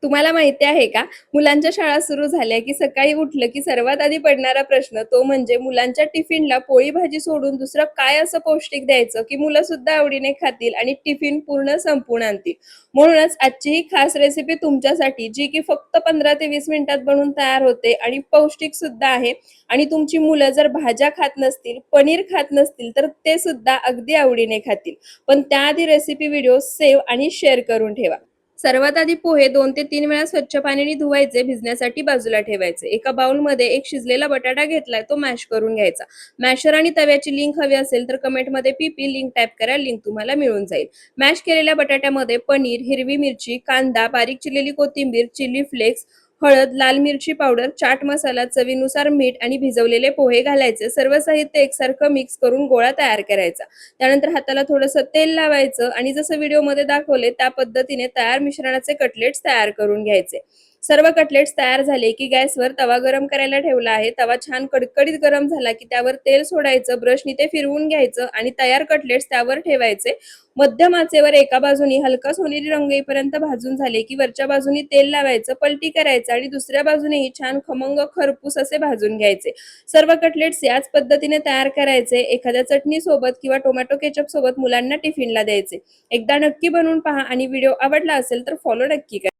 तुम्हाला माहिती आहे का? मुलांच्या शाळा सुरू झाल्या की सकाळी उठलं की सर्वात आधी पडणारा प्रश्न तो म्हणजे मुलांच्या टिफिनला पोळी भाजी सोडून दुसरं काय असं पौष्टिक द्यायचं की मुलं सुद्धा आवडीने खातील आणि टिफिन पूर्ण संपवून आणतील. म्हणूनच आजची ही खास रेसिपी तुमच्यासाठी जी की फक्त 15 ते 20 मिनिटात बनून तयार होते आणि पौष्टिक सुद्धा आहे आणि तुमची मुलं जर भाज्या खात नसतील, पनीर खात नसतील तर ते सुद्धा अगदी आवडीने खातील. पण त्याआधी रेसिपी व्हिडिओ सेव्ह आणि शेअर करून ठेवा. सर्वात आधी पोहे 2 ते 3 वेळा स्वच्छ पाण्याने धुवायचे, भिजण्यासाठी बाजूला ठेवायचे. एका बाउलमध्ये एक शिजलेला बटाटा घेतलाय, तो मॅश करून घ्यायचा. मॅशर आणि तव्याची लिंक हवी असेल तर कमेंटमध्ये पीपी लिंक टाइप करा, लिंक तुम्हाला मिळून जाईल. मॅश केलेल्या बटाट्यामध्ये पनीर, हिरवी मिरची, कांदा, बारीक चिरलेली कोथिंबीर, चिली फ्लेक्स, हळद, लाल मिरची पावडर, चाट मसाला, चवीनुसार मीठ आणि भिजवलेले पोहे घालायचे. सर्व साहित्य एकसारखं मिक्स करून गोळा तयार करायचा. त्यानंतर हाताला थोडंसं तेल लावायचं आणि जसं व्हिडिओमध्ये दाखवले त्या पद्धतीने तयार मिश्रणाचे कटलेट्स तयार करून घ्यायचे. सर्व कटलेट्स तयार झाले की गॅसवर तवा गरम करायला ठेवला आहे. तवा छान कडकडीत गरम झाला की त्यावर तेल सोडायचं, ब्रशनी ते फिरवून घ्यायचं आणि तयार कटलेट्स त्यावर ठेवायचे. मध्यम आचेवर एका बाजूनी हलका सोनेरी रंग येईपर्यंत भाजून झाले की वरच्या बाजूनी तेल लावायचं, पलटी करायचं आणि दुसऱ्या बाजूनेही छान खमंग खरपूस असे भाजून घ्यायचे. सर्व कटलेट्स याच पद्धतीने तयार करायचे. एखाद्या चटणी सोबत किंवा टोमॅटो केचप सोबत मुलांना टिफिनला द्यायचे. एकदा नक्की बनवून पहा आणि व्हिडिओ आवडला असेल तर फॉलो नक्की करा.